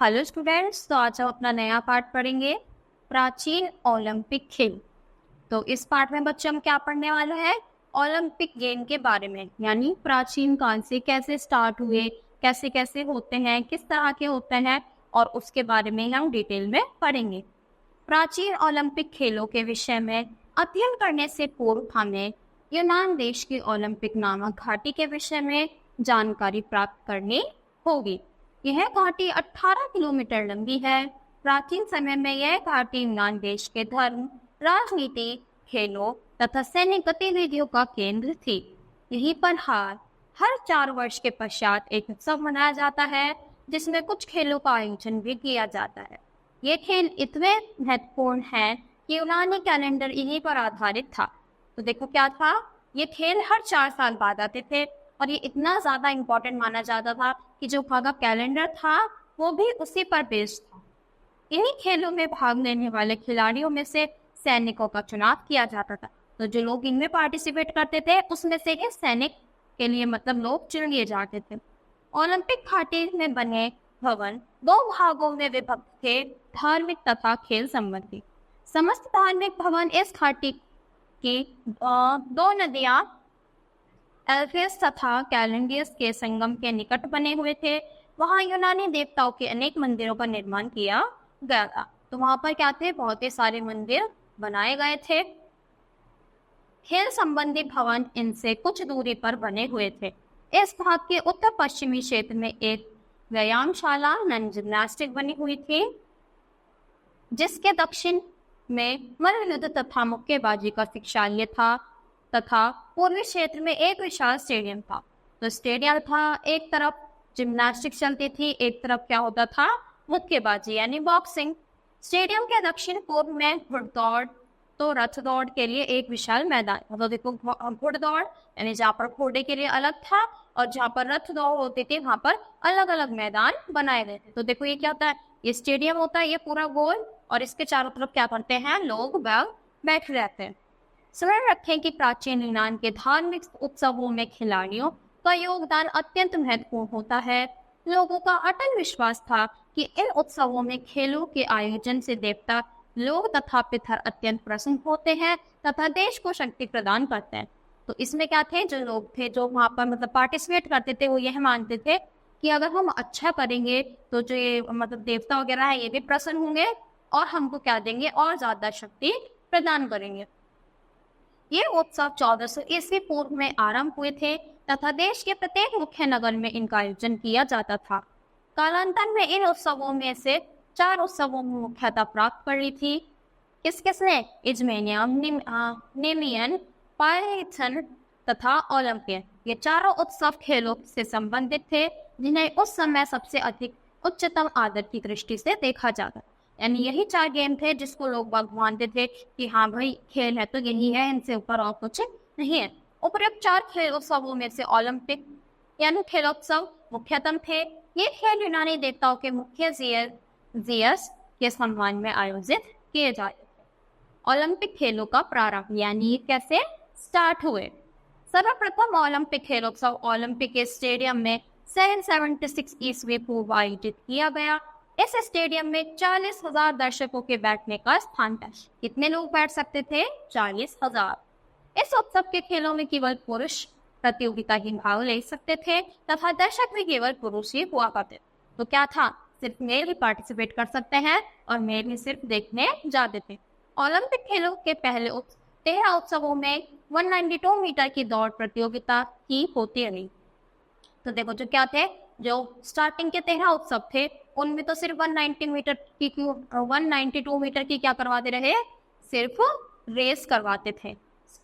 Hello students, तो आज हम अपना नया पाठ पढ़ेंगे प्राचीन ओलंपिक खेल। तो इस पाठ में बच्चे हम क्या पढ़ने वाले हैं? ओलंपिक गेम के बारे में, यानी प्राचीन काल से कैसे स्टार्ट हुए, कैसे कैसे होते हैं, किस तरह के होते हैं, और उसके बारे में हम डिटेल में पढ़ेंगे। प्राचीन ओलंपिक खेलों के विषय में अध्ययन करने से पूर्व हमें यूनान देश की ओलंपिक नामक घाटी के विषय में जानकारी प्राप्त करनी होगी। यह घाटी 18 किलोमीटर लंबी है। प्राचीन समय में यह घाटी यूनान देश के धर्म, राजनीति, खेलों तथा सैन्य गतिविधियों का केंद्र थी। यहीं पर हर 4 वर्ष के पश्चात एक उत्सव मनाया जाता है, जिसमें कुछ खेलों का आयोजन भी किया जाता है। ये खेल इतने महत्वपूर्ण हैं कि यूनानी कैलेंडर इन्हीं पर आधारित था। तो देखो क्या था, ये खेल हर 4 साल बाद आते थे और ये इतना ज्यादा इम्पोर्टेंट माना जाता था कि जो भागा कैलेंडर था वो भी उसी पर बेस्ड था। इन्हीं खेलों में भाग लेने वाले खिलाड़ियों में से सैनिकों का चुनाव किया जाता था। तो जो लोग इनमें पार्टिसिपेट करते थे उसमें से ही सैनिक के लिए लोग चुन लिए जाते थे। ओलंपिक घाटी में बने भवन 2 भागों में विभक्त थे, धार्मिक तथा खेल संबंधी। समस्त धार्मिक भवन इस घाटी की 2 नदियां एल्फियस तथा कैलेंडियस के संगम के निकट बने हुए थे। वहां यूनानी देवताओं के अनेक मंदिरों का निर्माण किया गया था। तो वहां पर क्या थे, बहुत ही सारे मंदिर बनाए गए थे। खेल संबंधी भवन इनसे कुछ दूरी पर बने हुए थे। इस भाग के उत्तर पश्चिमी क्षेत्र में एक व्यायामशाला जिम्नास्टिक बनी हुई थी, जिसके दक्षिण में मल्लयुद्ध तथा मुक्केबाजी का शिक्षालय था तथा पूर्वी क्षेत्र में एक विशाल स्टेडियम था। तो स्टेडियम था, एक तरफ जिम्नास्टिक चलती थी, एक तरफ क्या होता था, मुक्केबाजी यानी बॉक्सिंग। स्टेडियम के दक्षिण पूर्व में घुड़दौड़ तो रथ दौड़ के लिए एक विशाल मैदान। तो देखो, घुड़दौड़ यानी जहाँ पर घोड़े के लिए अलग था और जहाँ पर रथ दौड़ होती थी वहां पर अलग अलग मैदान बनाए गए थे। तो देखो ये क्या होता है, ये स्टेडियम होता है, ये पूरा गोल, और इसके चारों तरफ क्या करते हैं, लोग बैठ रहते हैं। स्मरण रखें कि प्राचीन यूनान के धार्मिक उत्सवों में खिलाड़ियों का योगदान अत्यंत महत्वपूर्ण होता है। लोगों का अटल विश्वास था कि इन उत्सवों में खेलों के आयोजन से देवता लोग तथा पितर अत्यंत प्रसन्न होते हैं तथा देश को शक्ति प्रदान करते हैं। तो इसमें क्या थे, जो लोग थे जो वहां पर पार्टिसिपेट करते थे, वो यह मानते थे कि अगर हम अच्छा करेंगे तो जो ये देवता वगैरह है ये भी प्रसन्न होंगे और हमको क्या देंगे, और ज्यादा शक्ति प्रदान करेंगे। ये उत्सव 1400 ईस्वी पूर्व में आरंभ हुए थे तथा देश के प्रत्येक मुख्य नगर में इनका आयोजन किया जाता था। कालांतर में इन उत्सवों में से 4 उत्सवों में मुख्यता प्राप्त कर ली थी। किसने? इजमेनियम, नेमियन, पाइथन तथा ओलंपियन। ये चारों उत्सव खेलों से संबंधित थे, जिन्हें उस समय सबसे अधिक उच्चतम आदर की दृष्टि से देखा जाता। यानी यही 4 गेम थे जिसको लोग मानते थे कि हाँ भाई खेल है तो यही है, इनसे ऊपर और कुछ नहीं है। उपरोक्त 4 खेल उत्सवों में से ओलंपिक यानी खेलोत्सव मुख्यतम थे। ये खेल यूनानी देवताओं के मुख्य जियस के सम्मान में आयोजित किए जाते थे। ओलंपिक खेलों का प्रारंभ यानी कैसे स्टार्ट हुए। सर्वप्रथम ओलंपिक खेलोत्सव ओलंपिक के स्टेडियम में 776 ईस्वी पूर्व आयोजित किया गया। इस स्टेडियम में 40,000 दर्शकों के बैठने का स्थान था। कितने लोग बैठ सकते थे? 40,000। इस उत्सव के खेलों में केवल पुरुष प्रतियोगिता ही भाग ले सकते थे तथा दर्शक भी केवल पुरुष ही हुआ करते। तो क्या था, सिर्फ मेल ही पार्टिसिपेट कर सकते हैं और मेल ही सिर्फ देखने जाते थे। ओलंपिक खेलों के पहले 13 उत्सवों में 192 मीटर की दौड़ प्रतियोगिता ही होती रही। तो देखो जो क्या थे, जो स्टार्टिंग के 13 उत्सव थे उनमें तो सिर्फ 192 मीटर की क्या करवाते रहे, सिर्फ रेस करवाते थे।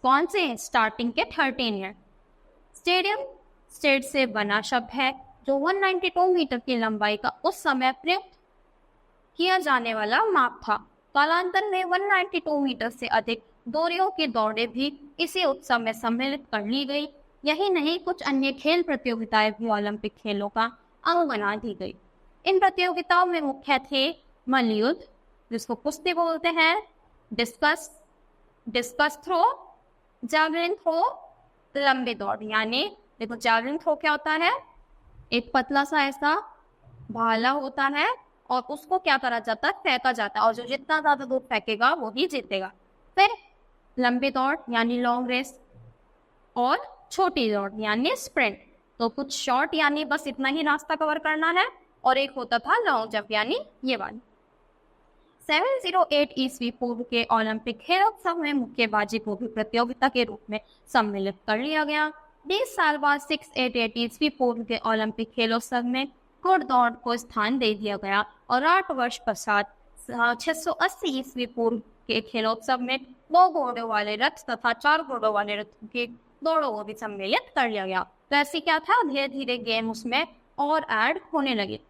कौन से? स्टार्टिंग के 13 ईयर। स्टेडियम स्टेट से बना शब्द है जो 192 मीटर की लंबाई का उस समय प्रयुक्त किया जाने वाला माप था। कालांतर में 192 मीटर से अधिक दूरियों की दौड़ें भी इसी उत्सव में सम्मिलित कर ली गई। यही नहीं, कुछ अन्य खेल प्रतियोगिताएं भी ओलंपिक खेलों का अंग बना दी गई। इन प्रतियोगिताओं में मुख्य थे मल्लयुद्ध, जिसको कुश्ती बोलते हैं, डिस्कस थ्रो, जैवलिन थ्रो, लंबी दौड़। यानी देखो जैवलिन थ्रो क्या होता है, एक पतला सा ऐसा भाला होता है और उसको क्या करा जाता है, फेंका जाता है, और जो जितना ज्यादा दूर फेंकेगा वो ही जीतेगा। फिर लंबी दौड़ यानी लॉन्ग रेस, और छोटी दौड़ यानी स्प्रिंट। तो कुछ शॉर्ट यानी बस इतना ही रास्ता कवर करना है, और एक होता था लॉन्ग जंप यानी ये वाली। 708 ईस्वी पूर्व के ओलंपिक खेलोत्सव में मुक्केबाजी को भी प्रतियोगिता के रूप में सम्मिलित कर लिया गया। 20 साल बाद 688 ईस्वी पूर्व के ओलंपिक खेलोत्सव में घुड़दौड़ को स्थान दे दिया गया, और 8 वर्ष पश्चात 680 ईस्वी पूर्व के खेलोत्सव में 2 घोड़ों वाले रथ तथा 4 घोड़ों वाले रथों के दौड़ों को भी सम्मिलित कर लिया गया। तो ऐसे क्या था, धीरे धीरे गेम उसमें और ऐड होने लगे।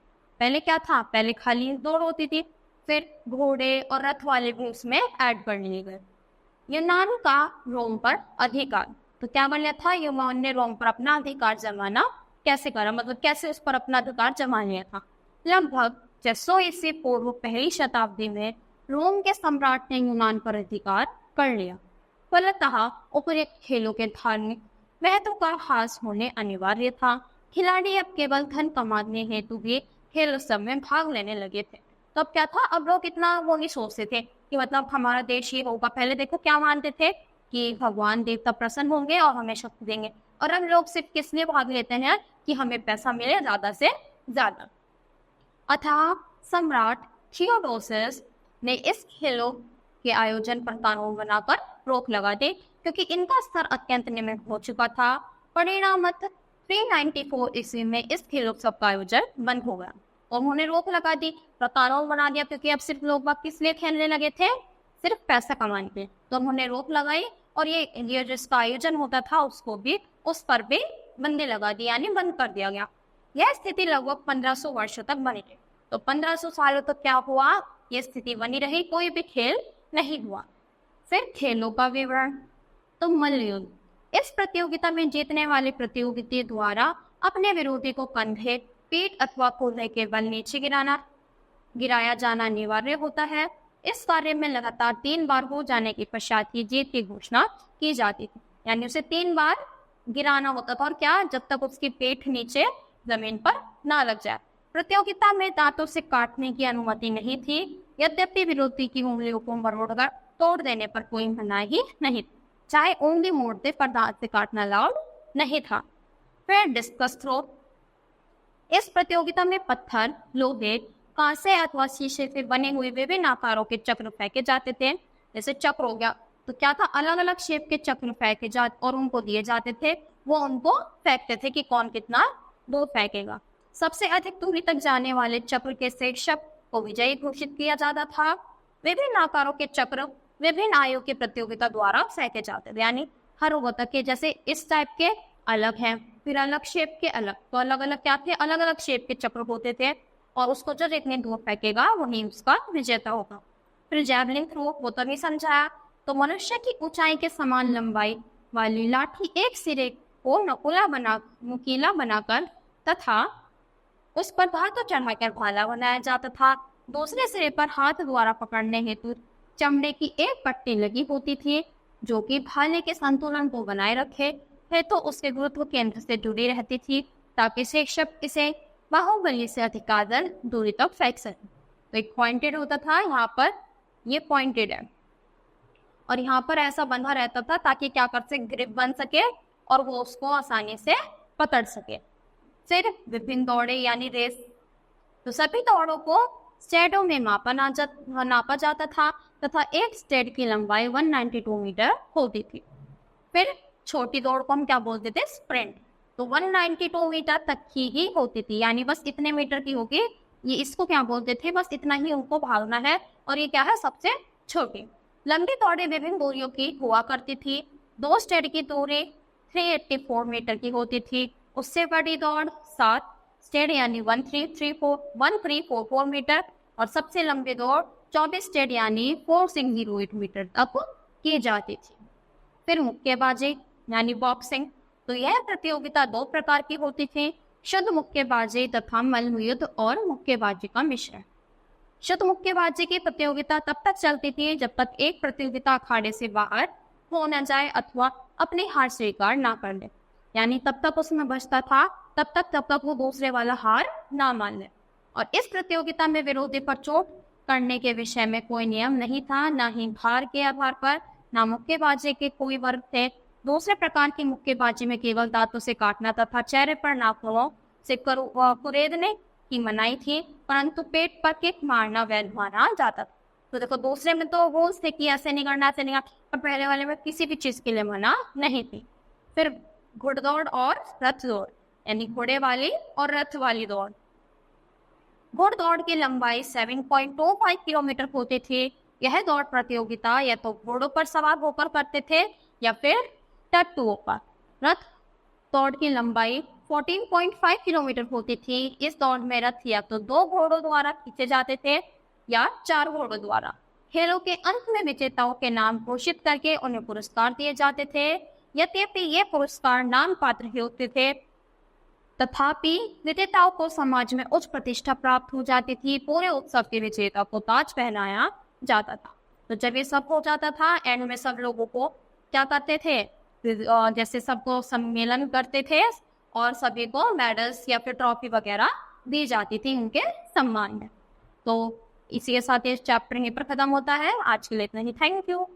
पहले क्या था, पहले खाली दौड़ होती थी, फिर घोड़े और रथ वाले भी उसमें ऐड कर लिए गए। यूनान का रोम पर अधिकार, तो क्या बन गया था, यूनान ने रोम पर अपना अधिकार जमाना कैसे करा, मतलब कैसे उस पर अपना अधिकार जमा लिया था। लगभग 600 ईस्वी पूर्व पहली शताब्दी में रोम के सम्राट ने यूनान पर अधिकार कर लिया। फलतः उपयुक्त खेलों के धार्मिक महत्व का ह्रास होने अनिवार्य था। खिलाड़ी अब केवल धन कमाने हेतु भी खेलोत्सव में भाग लेने लगे थे। तो अब क्या था, अब लोग इतना वो नहीं सोचते थे कि मतलब हमारा देश ये होगा। पहले देखो क्या मानते थे कि भगवान देवता प्रसन्न होंगे और हमें शक्ति देंगे, और अब लोग सिर्फ किस लिए भाग लेते हैं कि हमें पैसा मिले ज्यादा से ज्यादा। अतः सम्राट थियोडोसियस ने इस खेलों के आयोजन पर कानून बनाकर रोक लगा दी, क्योंकि इनका स्तर अत्यंत निम्न हो चुका था। परिणामतः 394 ईस्वी में इस खेलोत्सव का आयोजन बंद हो गया, और उन्होंने रोक लगा दी, कानून बना दिया, क्योंकि अब सिर्फ लोग बाग किस लिए खेलने लगे थे, सिर्फ पैसा कमाने के। तो उन्होंने रोक लगाई, और ये जिसका आयोजन होता था उसको भी, उस पर भी बंदी लगा दी, यानी बंद कर दिया गया। यह स्थिति लगभग 1500 वर्षों तक बनी रही। तो 1500 सालों तक क्या हुआ, यह स्थिति बनी रही, कोई भी खेल नहीं हुआ। फिर खेलों का विवरण, तो मल्लयुद्ध, इस प्रतियोगिता में जीतने वाले प्रतियोगी द्वारा अपने विरोधी को कंधे, पीठ अथवा कूल्हे के बल नीचे गिराया जाना अनिवार्य होता है। इस कार्य में लगातार 3 बार हो जाने के पश्चात ही जीत की घोषणा की जाती थी, यानी उसे 3 बार गिराना होता था, और क्या, जब तक उसकी पीठ नीचे जमीन पर ना लग जाए। प्रतियोगिता में दांतों से काटने की अनुमति नहीं थी, यद्यपि विरोधी की उंगलियों को मरोड़कर तोड़ देने पर कोई मनाही नहीं, चाहे उंगली मोड़ते पर दांत से काटना अलाउड नहीं था। फिर डिस्कस थ्रो, इस प्रतियोगिता में पत्थर, लोहे, कांसे अथवा शीशे से बने हुए विभिन्न आकारों के चक्र फेंके जाते थे। जैसे चक्र हो गया, तो क्या था, अलग अलग शेप के चक्र फेंके जाते और उनको दिए जाते थे, वो उनको फेंकते थे कि कौन कितना दूर फेंकेगा। सबसे अधिक दूरी तक जाने वाले चक्र के शीर्षक को विजयी घोषित किया जाता था। विभिन्न आकारों के चक्र विभिन्न आयु के प्रतियोगिता द्वारा फेंके जाते थे, यानी हर वो तक के, जैसे इस टाइप के अलग हैं, फिर अलग शेप के अलग, तो अलग अलग क्या थे, अलग अलग शेप के चक्र होते थे, और उसको जो जितने दूर फेंकेगा वही उसका विजेता होगा। फिर जैवलिन थ्रो, वो तभी समझाया, तो मनुष्य की ऊंचाई के समान लंबाई वाली लाठी एक सिरे को नुकीला बनाकर तथा उस पर धातु चढ़ाकर भाला बनाया जाता था। दूसरे सिरे पर हाथ द्वारा पकड़ने हेतु चमड़े की एक पट्टी लगी होती थी, जो कि भाले के संतुलन को बनाए रखे हेतु उसके गुरुत्व केंद्र से जुड़ी रहती थी, ताकि शिक्षक इसे बाहुबली से अधिकादर दूरी तक फेंक सके। तो एक पॉइंटेड होता था, यहाँ पर ये पॉइंटेड है, और यहाँ पर ऐसा बंधा रहता था ताकि क्या कर सके, ग्रिप बन सके और वो उसको आसानी से पकड़ सके। फिर विभिन्न दौड़े यानी रेस, तो सभी दौड़ों को स्टेडों में नापा जाता था तथा एक स्टेड की लंबाई 192 मीटर होती थी। फिर छोटी दौड़ को हम क्या बोलते थे, स्प्रिंट, तो 192 मीटर तक की ही होती थी, यानी बस इतने मीटर की होगी, ये इसको क्या बोलते थे, बस इतना ही उनको भागना है, और ये क्या है, सबसे छोटी। लंबी दौड़ें विभिन्न दूरियों की हुआ करती थी। 2 स्टेड की दूरी 384 मीटर की होती थी। उससे बड़ी दौड़ 7 स्टेड यानी 1344 मीटर, और सबसे लंबी दौड़ 24 स्टेड यानी 4608 मीटर तक की जाती थी। फिर मुक्केबाजी यानी बॉक्सिंग, तो यह प्रतियोगिता 2 प्रकार की होती थी, शुद्ध मुक्केबाजी तथा मल्लयुद्ध और मुक्केबाजी का मिश्रण। शुद्ध मुक्केबाजी की प्रतियोगिता तब तक चलती थी जब तक एक प्रतियोगिता अखाड़े से बाहर हो न जाए अथवा अपनी हार स्वीकार ना कर ले, यानी तब तक उसमें बचता था, तब तक वो दूसरे वाला हार ना मान ले। और इस प्रतियोगिता में विरोधी पर चोट करने के विषय में कोई नियम नहीं था, ना ही भार के आधार पर, ना मुक्केबाजी के कोई वर्ग थे। दूसरे प्रकार की मुक्केबाजी में केवल दांतों से काटना तथा चेहरे पर नाखूनों से कुरेदने की मनाही थी, परंतु पेट पर किक मारना वैध माना जाता था। तो देखो दूसरे में तो रूल्स थे कि ऐसे नहीं करना, ऐसे नहीं करना, और पहले वाले में किसी भी चीज के लिए मना नहीं थी। फिर घुड़दौड़ और रथ दौड़, यानी घोड़े वाली और रथ वाली दौड़। घुड़दौड़ की लंबाई 7.25 किलोमीटर होती थी। यह दौड़ प्रतियोगिता या तो घोड़ों पर सवार होकर करते थे या फिर टट्टुओं पर। रथ दौड़ की लंबाई 14.5 किलोमीटर होती थी। इस दौड़ में रथ या तो 2 घोड़ों द्वारा खींचे जाते थे या 4 घोड़ों द्वारा। खेलों के अंत में विजेताओं के नाम घोषित करके उन्हें पुरस्कार दिए जाते थे। यद्यपि ये पुरस्कार नाम पात्र ही होते थे, तथापि विजेताओं को समाज में उच्च प्रतिष्ठा प्राप्त हो जाती थी। पूरे उत्सव के विजेता को ताज पहनाया जाता था। तो जब ये सब हो जाता था, एंड में सब लोगों को क्या करते थे, जैसे सबको सम्मेलन करते थे और सभी को मेडल्स या फिर ट्रॉफी वगैरह दी जाती थी उनके सम्मान में। तो इसी के साथ ये चैप्टर यहीं पर खत्म होता है। आज के लिए इतना ही। Thank you.